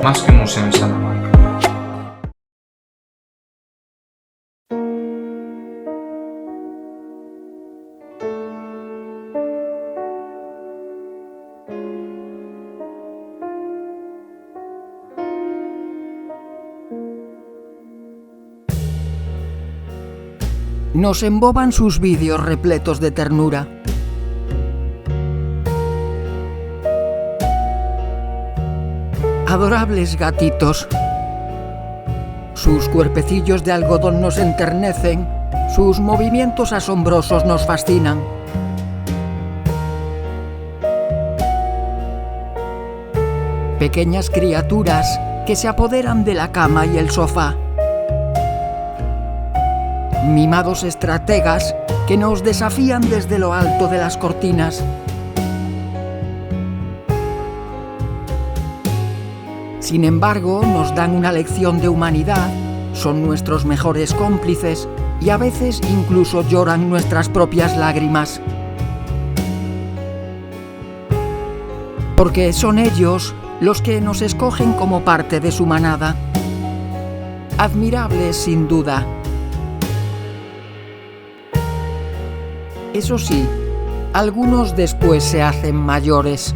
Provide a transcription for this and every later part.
más que un museo en Salamanca. Nos emboban sus vídeos repletos de ternura. Adorables gatitos. Sus cuerpecillos de algodón nos enternecen, sus movimientos asombrosos nos fascinan. Pequeñas criaturas que se apoderan de la cama y el sofá. Mimados estrategas que nos desafían desde lo alto de las cortinas. Sin embargo, nos dan una lección de humanidad, son nuestros mejores cómplices y a veces incluso lloran nuestras propias lágrimas. Porque son ellos los que nos escogen como parte de su manada. Admirables sin duda. Eso sí, algunos después se hacen mayores.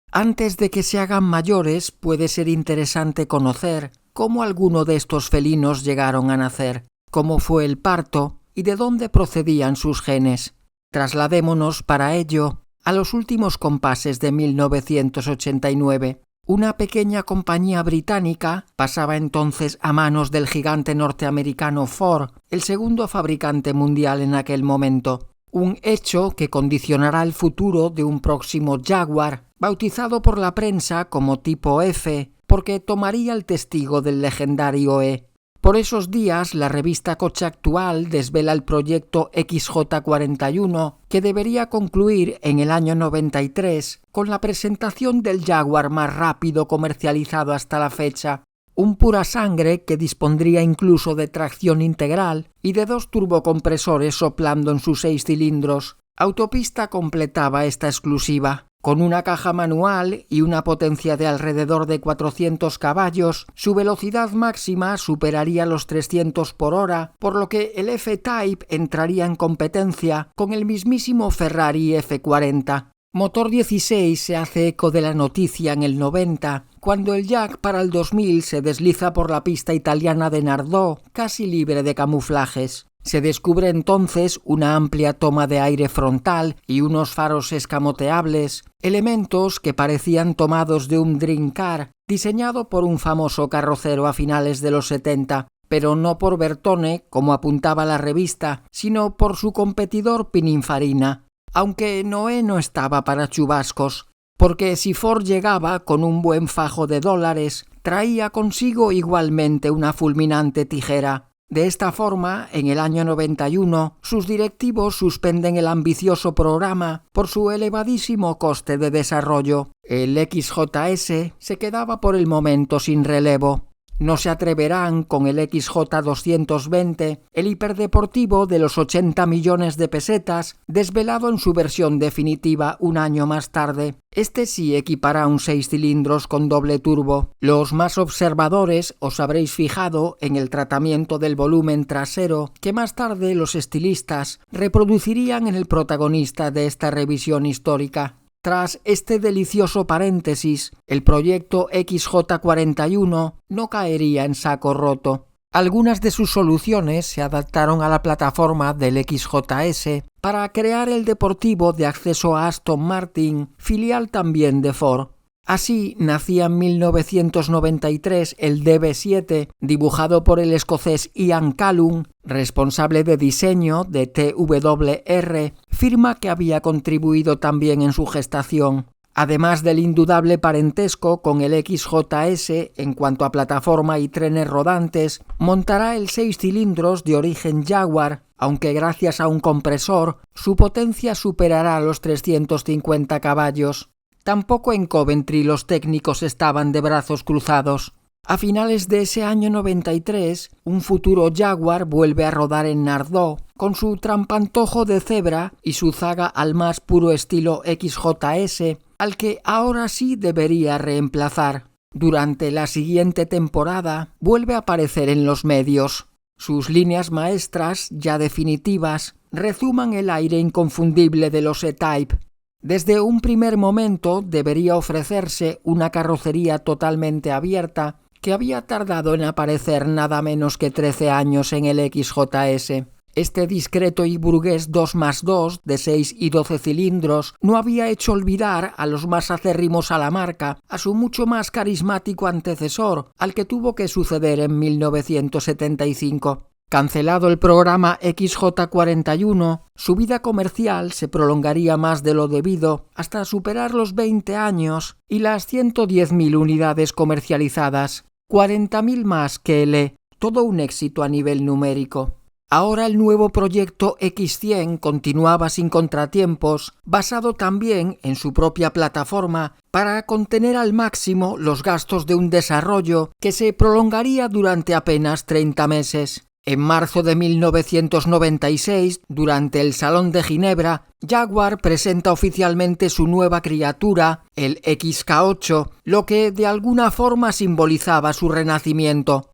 Antes de que se hagan mayores, puede ser interesante conocer cómo alguno de estos felinos llegaron a nacer, cómo fue el parto y de dónde procedían sus genes. Trasladémonos para ello a los últimos compases de 1989. Una pequeña compañía británica pasaba entonces a manos del gigante norteamericano Ford, el segundo fabricante mundial en aquel momento. Un hecho que condicionará el futuro de un próximo Jaguar, bautizado por la prensa como tipo F, porque tomaría el testigo del legendario E. Por esos días, la revista Coche Actual desvela el proyecto XJ41, que debería concluir en el año 93 con la presentación del Jaguar más rápido comercializado hasta la fecha. Un pura sangre que dispondría incluso de tracción integral y de 2 turbocompresores soplando en sus 6 cilindros. Autopista completaba esta exclusiva. Con una caja manual y una potencia de alrededor de 400 caballos, su velocidad máxima superaría los 300 por hora, por lo que el F-Type entraría en competencia con el mismísimo Ferrari F40. Motor 16 se hace eco de la noticia en el 90, cuando el Jag para el 2000 se desliza por la pista italiana de Nardò, casi libre de camuflajes. Se descubre entonces una amplia toma de aire frontal y unos faros escamoteables, elementos que parecían tomados de un Dream Car, diseñado por un famoso carrocero a finales de los 70, pero no por Bertone, como apuntaba la revista, sino por su competidor Pininfarina. Aunque Noé no estaba para chubascos, porque si Ford llegaba con un buen fajo de dólares, traía consigo igualmente una fulminante tijera. De esta forma, en el año 91, sus directivos suspenden el ambicioso programa por su elevadísimo coste de desarrollo. El XJS se quedaba por el momento sin relevo. No se atreverán con el XJ220, el hiperdeportivo de los 80 millones de pesetas, desvelado en su versión definitiva un año más tarde. Este sí equipará un 6 cilindros con doble turbo. Los más observadores os habréis fijado en el tratamiento del volumen trasero que más tarde los estilistas reproducirían en el protagonista de esta revisión histórica. Tras este delicioso paréntesis, el proyecto XJ41 no caería en saco roto. Algunas de sus soluciones se adaptaron a la plataforma del XJS para crear el deportivo de acceso a Aston Martin, filial también de Ford. Así nacía en 1993 el DB7, dibujado por el escocés Ian Callum, responsable de diseño de TWR, firma que había contribuido también en su gestación. Además del indudable parentesco con el XJS en cuanto a plataforma y trenes rodantes, montará el 6 cilindros de origen Jaguar, aunque gracias a un compresor, su potencia superará los 350 caballos. Tampoco en Coventry los técnicos estaban de brazos cruzados. A finales de ese año 93, un futuro Jaguar vuelve a rodar en Nardó, con su trampantojo de cebra y su zaga al más puro estilo XJS, al que ahora sí debería reemplazar. Durante la siguiente temporada vuelve a aparecer en los medios. Sus líneas maestras, ya definitivas, rezuman el aire inconfundible de los E-Type. Desde un primer momento debería ofrecerse una carrocería totalmente abierta que había tardado en aparecer nada menos que 13 años en el XJS. Este discreto y burgués 2+2 de 6 y 12 cilindros no había hecho olvidar a los más acérrimos a la marca a su mucho más carismático antecesor, al que tuvo que suceder en 1975. Cancelado el programa XJ41, su vida comercial se prolongaría más de lo debido hasta superar los 20 años y las 110.000 unidades comercializadas, 40.000 más que el E, todo un éxito a nivel numérico. Ahora el nuevo proyecto X100 continuaba sin contratiempos, basado también en su propia plataforma para contener al máximo los gastos de un desarrollo que se prolongaría durante apenas 30 meses. En marzo de 1996, durante el Salón de Ginebra, Jaguar presenta oficialmente su nueva criatura, el XK8, lo que de alguna forma simbolizaba su renacimiento.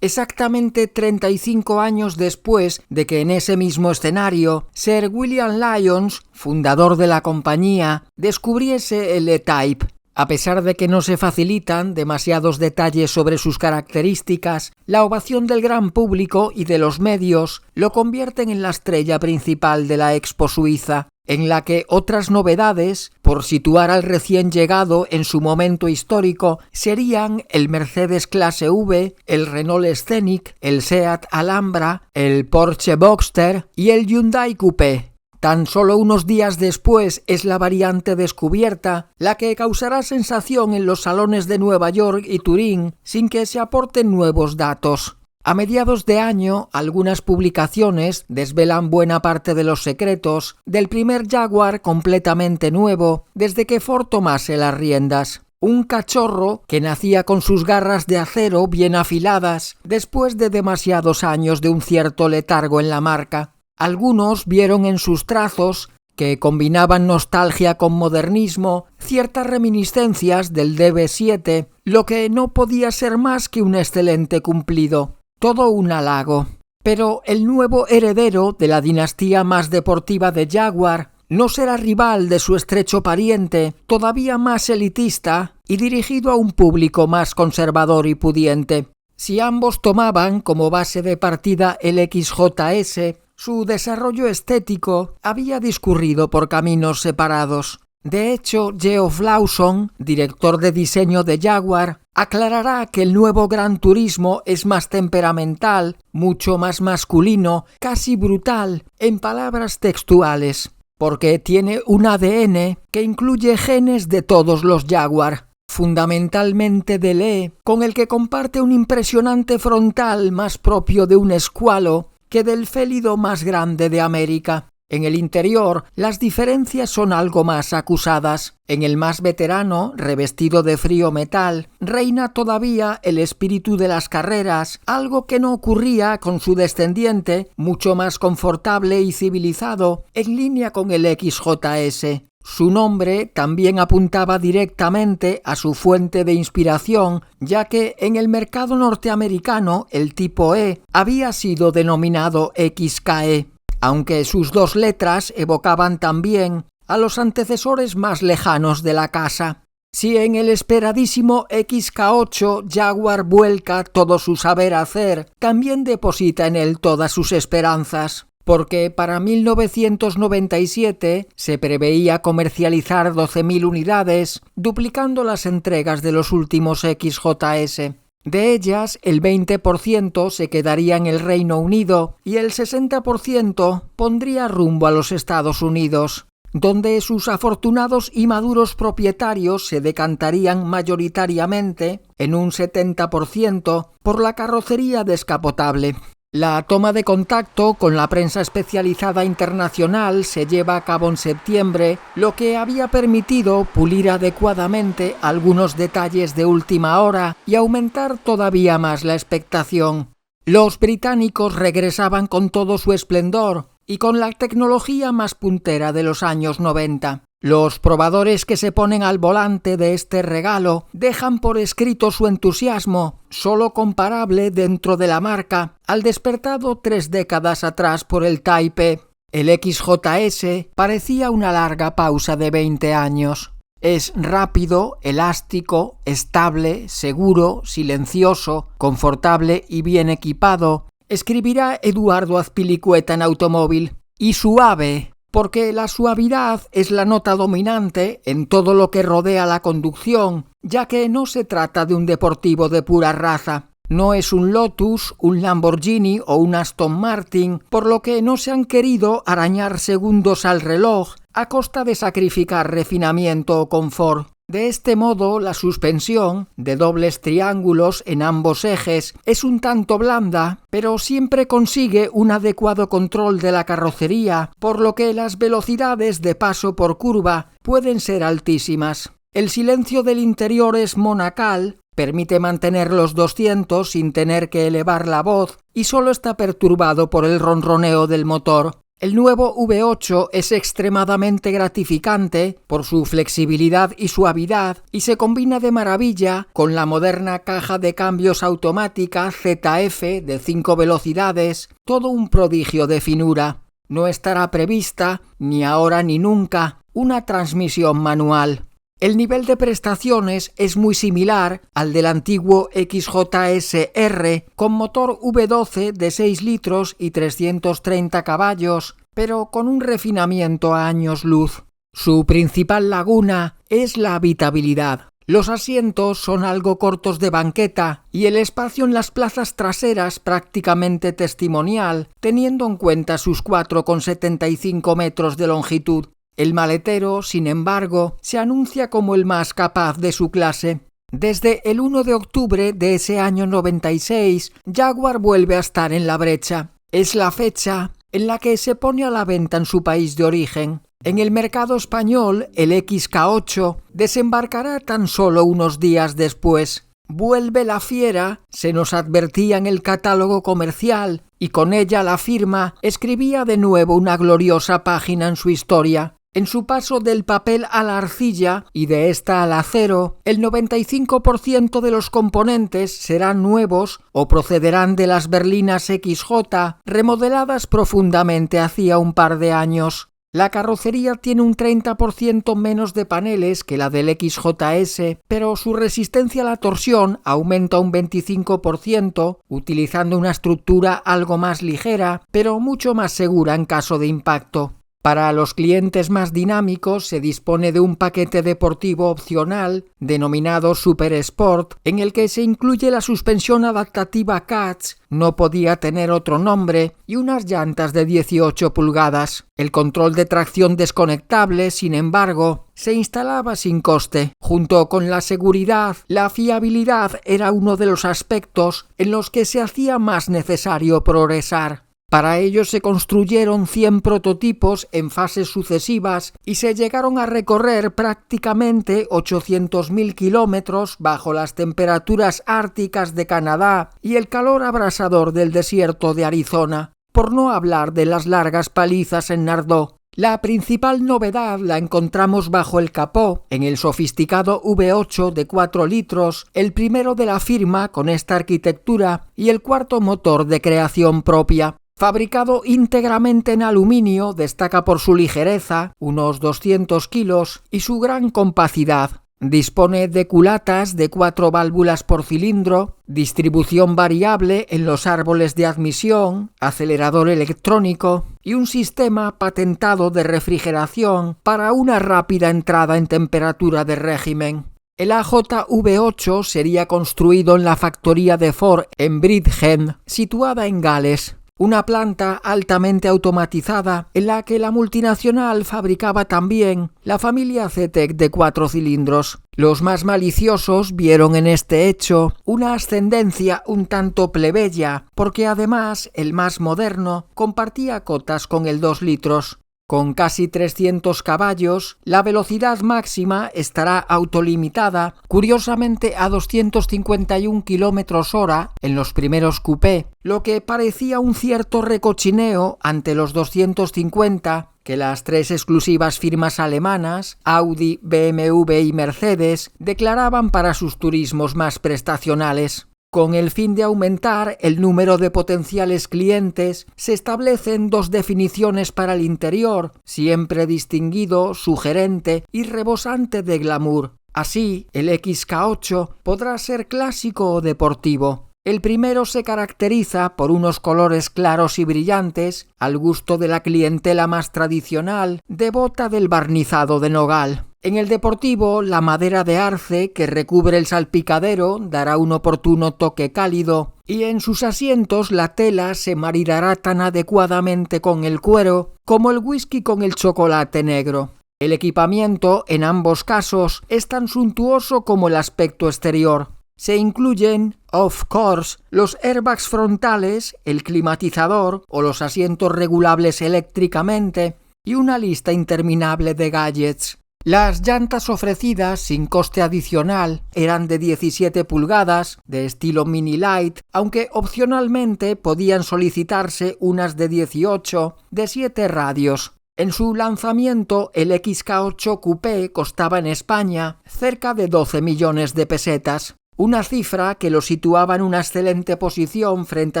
Exactamente 35 años después de que en ese mismo escenario, Sir William Lyons, fundador de la compañía, descubriese el E-Type. A pesar de que no se facilitan demasiados detalles sobre sus características, la ovación del gran público y de los medios lo convierten en la estrella principal de la Expo Suiza, en la que otras novedades, por situar al recién llegado en su momento histórico, serían el Mercedes Clase V, el Renault Scenic, el Seat Alhambra, el Porsche Boxster y el Hyundai Coupé. Tan solo unos días después es la variante descubierta la que causará sensación en los salones de Nueva York y Turín sin que se aporten nuevos datos. A mediados de año, algunas publicaciones desvelan buena parte de los secretos del primer Jaguar completamente nuevo desde que Ford tomase las riendas. Un cachorro que nacía con sus garras de acero bien afiladas después de demasiados años de un cierto letargo en la marca. Algunos vieron en sus trazos, que combinaban nostalgia con modernismo, ciertas reminiscencias del DB7, lo que no podía ser más que un excelente cumplido. Todo un halago. Pero el nuevo heredero de la dinastía más deportiva de Jaguar no será rival de su estrecho pariente, todavía más elitista y dirigido a un público más conservador y pudiente. Si ambos tomaban como base de partida el XJS, su desarrollo estético había discurrido por caminos separados. De hecho, Geoff Lawson, director de diseño de Jaguar, aclarará que el nuevo Gran Turismo es más temperamental, mucho más masculino, casi brutal, en palabras textuales, porque tiene un ADN que incluye genes de todos los Jaguar, fundamentalmente del E, con el que comparte un impresionante frontal más propio de un escualo que del félido más grande de América. En el interior, las diferencias son algo más acusadas. En el más veterano, revestido de frío metal, reina todavía el espíritu de las carreras, algo que no ocurría con su descendiente, mucho más confortable y civilizado, en línea con el XJS. Su nombre también apuntaba directamente a su fuente de inspiración, ya que en el mercado norteamericano el tipo E había sido denominado XKE, aunque sus dos letras evocaban también a los antecesores más lejanos de la casa. Si en el esperadísimo XK8 Jaguar vuelca todo su saber hacer, también deposita en él todas sus esperanzas. porque para 1997 se preveía comercializar 12.000 unidades, duplicando las entregas de los últimos XJS. De ellas, el 20% se quedaría en el Reino Unido y el 60% pondría rumbo a los Estados Unidos, donde sus afortunados y maduros propietarios se decantarían mayoritariamente, en un 70%, por la carrocería descapotable. La toma de contacto con la prensa especializada internacional se lleva a cabo en septiembre, lo que había permitido pulir adecuadamente algunos detalles de última hora y aumentar todavía más la expectación. Los británicos regresaban con todo su esplendor y con la tecnología más puntera de los años 90. Los probadores que se ponen al volante de este regalo dejan por escrito su entusiasmo, solo comparable dentro de la marca al despertado 3 décadas atrás por el Type. El XJS parecía una larga pausa de 20 años. Es rápido, elástico, estable, seguro, silencioso, confortable y bien equipado, escribirá Eduardo Azpilicueta en Automóvil, y suave, porque la suavidad es la nota dominante en todo lo que rodea la conducción, ya que no se trata de un deportivo de pura raza. No es un Lotus, un Lamborghini o un Aston Martin, por lo que no se han querido arañar segundos al reloj a costa de sacrificar refinamiento o confort. De este modo, la suspensión, de dobles triángulos en ambos ejes, es un tanto blanda, pero siempre consigue un adecuado control de la carrocería, por lo que las velocidades de paso por curva pueden ser altísimas. El silencio del interior es monacal, permite mantener los 200 sin tener que elevar la voz y solo está perturbado por el ronroneo del motor. El nuevo V8 es extremadamente gratificante por su flexibilidad y suavidad y se combina de maravilla con la moderna caja de cambios automática ZF de 5 velocidades, todo un prodigio de finura. No estará prevista, ni ahora ni nunca, una transmisión manual. El nivel de prestaciones es muy similar al del antiguo XJS-R con motor V12 de 6 litros y 330 caballos, pero con un refinamiento a años luz. Su principal laguna es la habitabilidad. Los asientos son algo cortos de banqueta y el espacio en las plazas traseras prácticamente testimonial, teniendo en cuenta sus 4,75 metros de longitud. El maletero, sin embargo, se anuncia como el más capaz de su clase. Desde el 1 de octubre de ese año 96, Jaguar vuelve a estar en la brecha. Es la fecha en la que se pone a la venta en su país de origen. En el mercado español, el XK8 desembarcará tan solo unos días después. Vuelve la fiera, se nos advertía en el catálogo comercial, y con ella la firma escribía de nuevo una gloriosa página en su historia. En su paso del papel a la arcilla y de esta al acero, el 95% de los componentes serán nuevos o procederán de las berlinas XJ, remodeladas profundamente hacía un par de años. La carrocería tiene un 30% menos de paneles que la del XJS, pero su resistencia a la torsión aumenta un 25%, utilizando una estructura algo más ligera, pero mucho más segura en caso de impacto. Para los clientes más dinámicos se dispone de un paquete deportivo opcional denominado Super Sport, en el que se incluye la suspensión adaptativa CATS, no podía tener otro nombre, y unas llantas de 18 pulgadas. El control de tracción desconectable, sin embargo, se instalaba sin coste. Junto con la seguridad, la fiabilidad era uno de los aspectos en los que se hacía más necesario progresar. Para ello se construyeron 100 prototipos en fases sucesivas y se llegaron a recorrer prácticamente 800.000 kilómetros bajo las temperaturas árticas de Canadá y el calor abrasador del desierto de Arizona, por no hablar de las largas palizas en Nardó. La principal novedad la encontramos bajo el capó, en el sofisticado V8 de 4 litros, el primero de la firma con esta arquitectura y el cuarto motor de creación propia. Fabricado íntegramente en aluminio, destaca por su ligereza, unos 200 kilos, y su gran compacidad. Dispone de culatas de 4 válvulas por cilindro, distribución variable en los árboles de admisión, acelerador electrónico y un sistema patentado de refrigeración para una rápida entrada en temperatura de régimen. El AJV8 sería construido en la factoría de Ford en Bridgend, situada en Gales, una planta altamente automatizada en la que la multinacional fabricaba también la familia Zetec de 4 cilindros. Los más maliciosos vieron en este hecho una ascendencia un tanto plebeya, porque además el más moderno compartía cotas con el 2 litros. Con casi 300 caballos, la velocidad máxima estará autolimitada, curiosamente a 251 km/h en los primeros coupé, lo que parecía un cierto recochineo ante los 250 que las 3 exclusivas firmas alemanas, Audi, BMW y Mercedes, declaraban para sus turismos más prestacionales. Con el fin de aumentar el número de potenciales clientes, se establecen 2 definiciones para el interior, siempre distinguido, sugerente y rebosante de glamour. Así, el XK8 podrá ser clásico o deportivo. El primero se caracteriza por unos colores claros y brillantes, al gusto de la clientela más tradicional, devota del barnizado de nogal. En el deportivo, la madera de arce que recubre el salpicadero dará un oportuno toque cálido y en sus asientos la tela se maridará tan adecuadamente con el cuero como el whisky con el chocolate negro. El equipamiento, en ambos casos, es tan suntuoso como el aspecto exterior. Se incluyen, of course, los airbags frontales, el climatizador o los asientos regulables eléctricamente y una lista interminable de gadgets. Las llantas ofrecidas sin coste adicional eran de 17 pulgadas, de estilo mini light, aunque opcionalmente podían solicitarse unas de 18, de 7 radios. En su lanzamiento, el XK8 Coupé costaba en España cerca de 12 millones de pesetas, una cifra que lo situaba en una excelente posición frente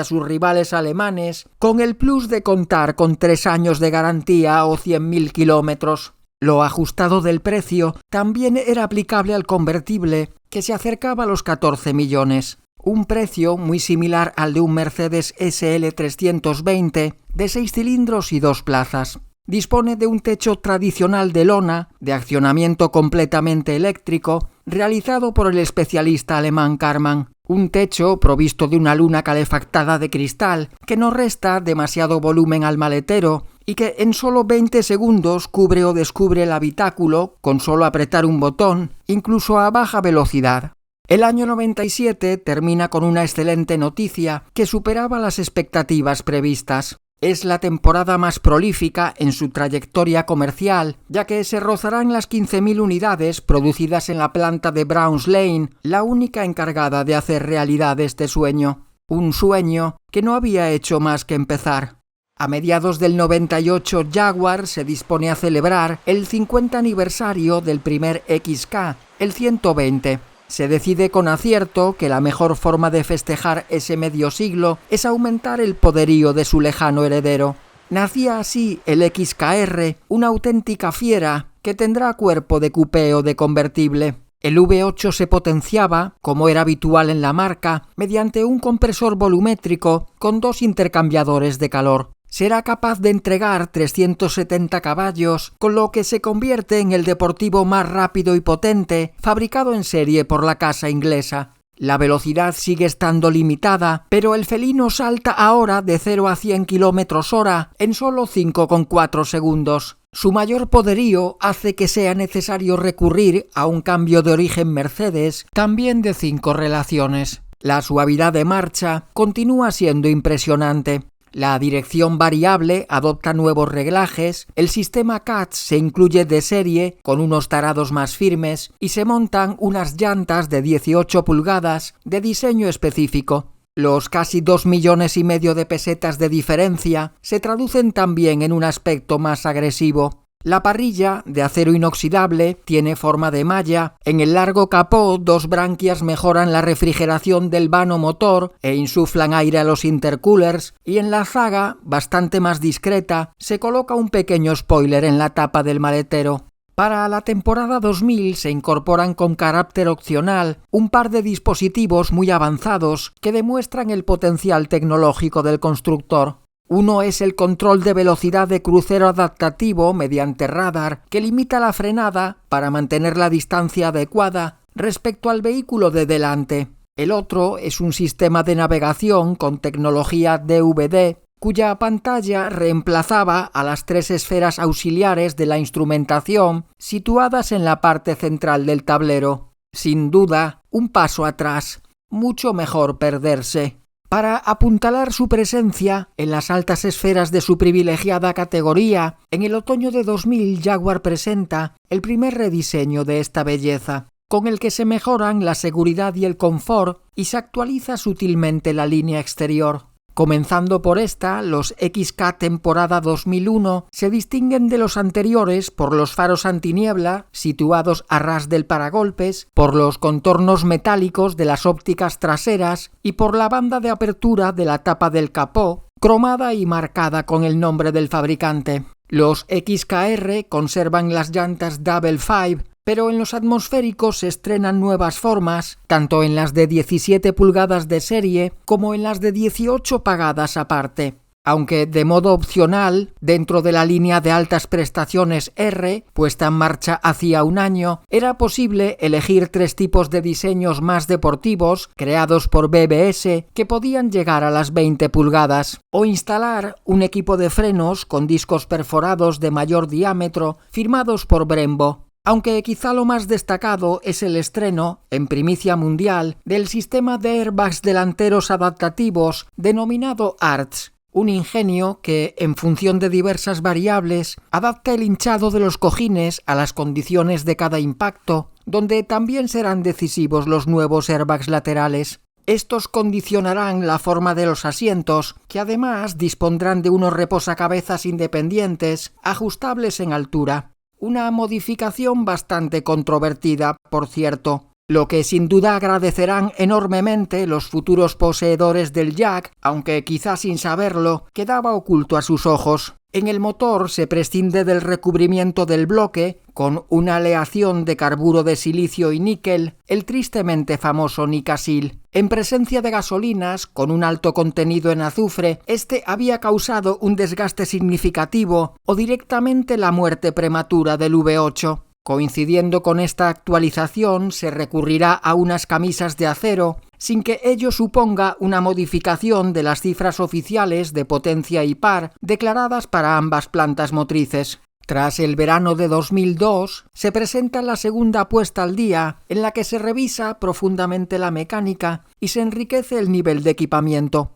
a sus rivales alemanes, con el plus de contar con 3 años de garantía o 100.000 kilómetros. Lo ajustado del precio también era aplicable al convertible, que se acercaba a los 14 millones. Un precio muy similar al de un Mercedes SL320 de 6 cilindros y 2 plazas. Dispone de un techo tradicional de lona, de accionamiento completamente eléctrico, realizado por el especialista alemán Karmann. Un techo provisto de una luna calefactada de cristal que no resta demasiado volumen al maletero y que en solo 20 segundos cubre o descubre el habitáculo con solo apretar un botón, incluso a baja velocidad. El año 97 termina con una excelente noticia que superaba las expectativas previstas. Es la temporada más prolífica en su trayectoria comercial, ya que se rozarán las 15.000 unidades producidas en la planta de Browns Lane, la única encargada de hacer realidad este sueño. Un sueño que no había hecho más que empezar. A mediados del 98, Jaguar se dispone a celebrar el 50 aniversario del primer XK, el 120. Se decide con acierto que la mejor forma de festejar ese medio siglo es aumentar el poderío de su lejano heredero. Nacía así el XKR, una auténtica fiera que tendrá cuerpo de coupé o de convertible. El V8 se potenciaba, como era habitual en la marca, mediante un compresor volumétrico con 2 intercambiadores de calor. Será capaz de entregar 370 caballos, con lo que se convierte en el deportivo más rápido y potente fabricado en serie por la casa inglesa. La velocidad sigue estando limitada, pero el felino salta ahora de 0 a 100 km/h en solo 5,4 segundos. Su mayor poderío hace que sea necesario recurrir a un cambio de origen Mercedes, también de 5 relaciones. La suavidad de marcha continúa siendo impresionante. La dirección variable adopta nuevos reglajes, el sistema CAT se incluye de serie con unos tarados más firmes y se montan unas llantas de 18 pulgadas de diseño específico. Los casi 2,5 millones de pesetas de diferencia se traducen también en un aspecto más agresivo. La parrilla, de acero inoxidable, tiene forma de malla. En el largo capó, 2 branquias mejoran la refrigeración del vano motor e insuflan aire a los intercoolers, y en la zaga, bastante más discreta, se coloca un pequeño spoiler en la tapa del maletero. Para la temporada 2000 se incorporan con carácter opcional un par de dispositivos muy avanzados que demuestran el potencial tecnológico del constructor. Uno es el control de velocidad de crucero adaptativo mediante radar que limita la frenada para mantener la distancia adecuada respecto al vehículo de delante. El otro es un sistema de navegación con tecnología DVD cuya pantalla reemplazaba a las 3 esferas auxiliares de la instrumentación situadas en la parte central del tablero. Sin duda, un paso atrás. Mucho mejor perderse. Para apuntalar su presencia en las altas esferas de su privilegiada categoría, en el otoño de 2000 Jaguar presenta el primer rediseño de esta belleza, con el que se mejoran la seguridad y el confort y se actualiza sutilmente la línea exterior. Comenzando por esta, los XK temporada 2001 se distinguen de los anteriores por los faros antiniebla situados a ras del paragolpes, por los contornos metálicos de las ópticas traseras y por la banda de apertura de la tapa del capó, cromada y marcada con el nombre del fabricante. Los XKR conservan las llantas Double Five, pero en los atmosféricos se estrenan nuevas formas, tanto en las de 17 pulgadas de serie como en las de 18 pagadas aparte. Aunque de modo opcional, dentro de la línea de altas prestaciones R, puesta en marcha hacía un año, era posible elegir 3 tipos de diseños más deportivos, creados por BBS, que podían llegar a las 20 pulgadas, o instalar un equipo de frenos con discos perforados de mayor diámetro, firmados por Brembo. Aunque quizá lo más destacado es el estreno, en primicia mundial, del sistema de airbags delanteros adaptativos denominado ARTS, un ingenio que, en función de diversas variables, adapta el hinchado de los cojines a las condiciones de cada impacto, donde también serán decisivos los nuevos airbags laterales. Estos condicionarán la forma de los asientos, que además dispondrán de unos reposacabezas independientes, ajustables en altura. Una modificación bastante controvertida, por cierto, lo que sin duda agradecerán enormemente los futuros poseedores del Jack, aunque quizás sin saberlo, quedaba oculto a sus ojos. En el motor se prescinde del recubrimiento del bloque, con una aleación de carburo de silicio y níquel, el tristemente famoso Nicasil. En presencia de gasolinas, con un alto contenido en azufre, este había causado un desgaste significativo o directamente la muerte prematura del V8. Coincidiendo con esta actualización, se recurrirá a unas camisas de acero, sin que ello suponga una modificación de las cifras oficiales de potencia y par declaradas para ambas plantas motrices. Tras el verano de 2002, se presenta la segunda puesta al día, en la que se revisa profundamente la mecánica y se enriquece el nivel de equipamiento.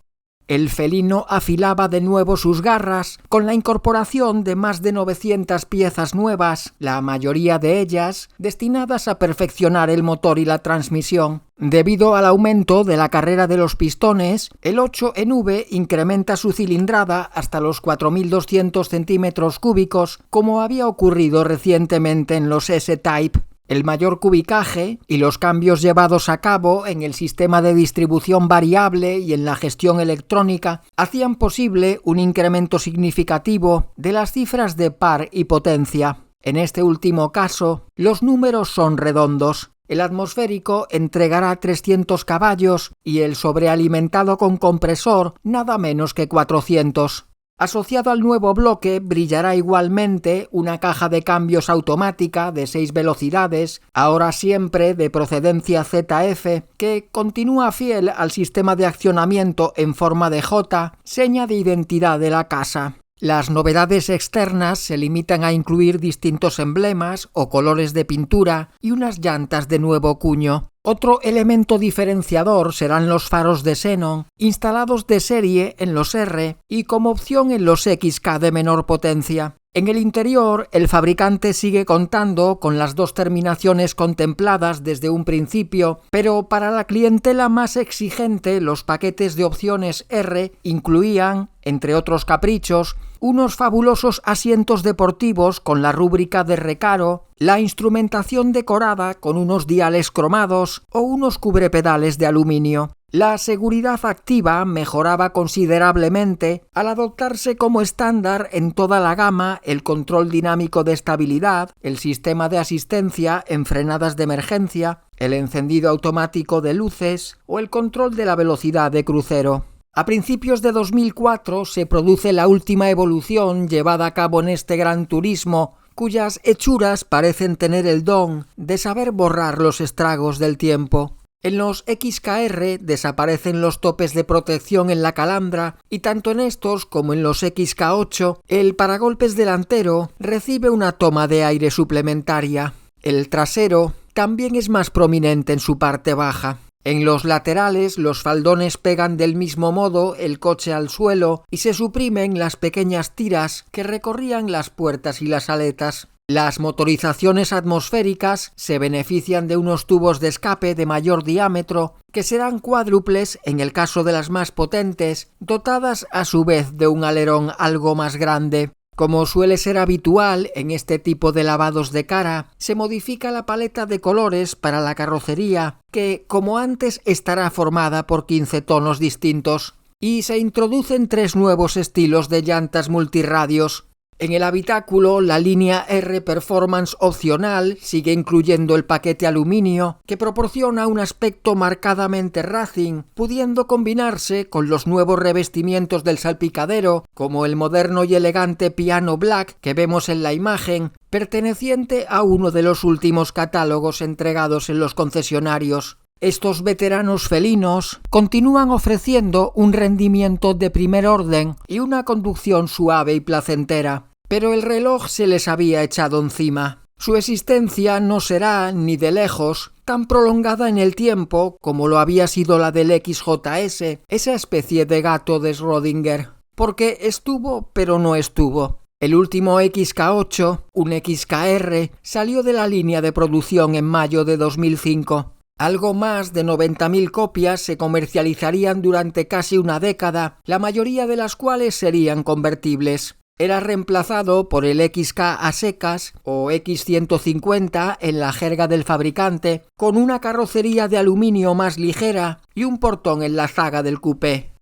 El felino afilaba de nuevo sus garras con la incorporación de más de 900 piezas nuevas, la mayoría de ellas destinadas a perfeccionar el motor y la transmisión. Debido al aumento de la carrera de los pistones, el 8 en V incrementa su cilindrada hasta los 4.200 centímetros cúbicos, como había ocurrido recientemente en los S-Type. El mayor cubicaje y los cambios llevados a cabo en el sistema de distribución variable y en la gestión electrónica hacían posible un incremento significativo de las cifras de par y potencia. En este último caso, los números son redondos. El atmosférico entregará 300 caballos y el sobrealimentado con compresor nada menos que 400. Asociado al nuevo bloque brillará igualmente una caja de cambios automática de 6 velocidades, ahora siempre de procedencia ZF, que continúa fiel al sistema de accionamiento en forma de J, seña de identidad de la casa. Las novedades externas se limitan a incluir distintos emblemas o colores de pintura y unas llantas de nuevo cuño. Otro elemento diferenciador serán los faros de xenón, instalados de serie en los R y como opción en los XK de menor potencia. En el interior, el fabricante sigue contando con las 2 terminaciones contempladas desde un principio, pero para la clientela más exigente, los paquetes de opciones R incluían, entre otros caprichos, unos fabulosos asientos deportivos con la rúbrica de recaro, la instrumentación decorada con unos diales cromados o unos cubrepedales de aluminio. La seguridad activa mejoraba considerablemente al adoptarse como estándar en toda la gama el control dinámico de estabilidad, el sistema de asistencia en frenadas de emergencia, el encendido automático de luces o el control de la velocidad de crucero. A principios de 2004 se produce la última evolución llevada a cabo en este Gran Turismo, cuyas hechuras parecen tener el don de saber borrar los estragos del tiempo. En los XKR desaparecen los topes de protección en la calandra y tanto en estos como en los XK8 el paragolpes delantero recibe una toma de aire suplementaria. El trasero también es más prominente en su parte baja. En los laterales los faldones pegan del mismo modo el coche al suelo y se suprimen las pequeñas tiras que recorrían las puertas y las aletas. Las motorizaciones atmosféricas se benefician de unos tubos de escape de mayor diámetro que serán cuádruples en el caso de las más potentes, dotadas a su vez de un alerón algo más grande. Como suele ser habitual en este tipo de lavados de cara, se modifica la paleta de colores para la carrocería, que, como antes, estará formada por 15 tonos distintos, y se introducen 3 nuevos estilos de llantas multirradios. En el habitáculo, la línea R Performance opcional sigue incluyendo el paquete aluminio, que proporciona un aspecto marcadamente racing, pudiendo combinarse con los nuevos revestimientos del salpicadero, como el moderno y elegante piano black que vemos en la imagen, perteneciente a uno de los últimos catálogos entregados en los concesionarios. Estos veteranos felinos continúan ofreciendo un rendimiento de primer orden y una conducción suave y placentera, pero el reloj se les había echado encima. Su existencia no será, ni de lejos, tan prolongada en el tiempo como lo había sido la del XJS, esa especie de gato de Schrödinger, porque estuvo pero no estuvo. El último XK8, un XKR, salió de la línea de producción en mayo de 2005. Algo más de 90.000 copias se comercializarían durante casi una década, la mayoría de las cuales serían convertibles. Era reemplazado por el XK a secas o X150 en la jerga del fabricante, con una carrocería de aluminio más ligera y un portón en la zaga del coupé.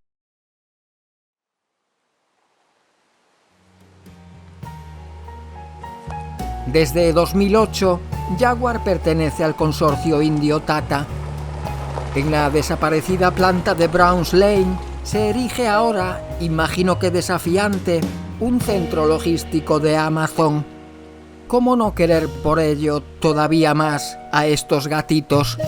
Desde 2008, Jaguar pertenece al consorcio indio Tata. En la desaparecida planta de Browns Lane se erige ahora, imagino que desafiante, un centro logístico de Amazon. ¿Cómo no querer por ello todavía más a estos gatitos?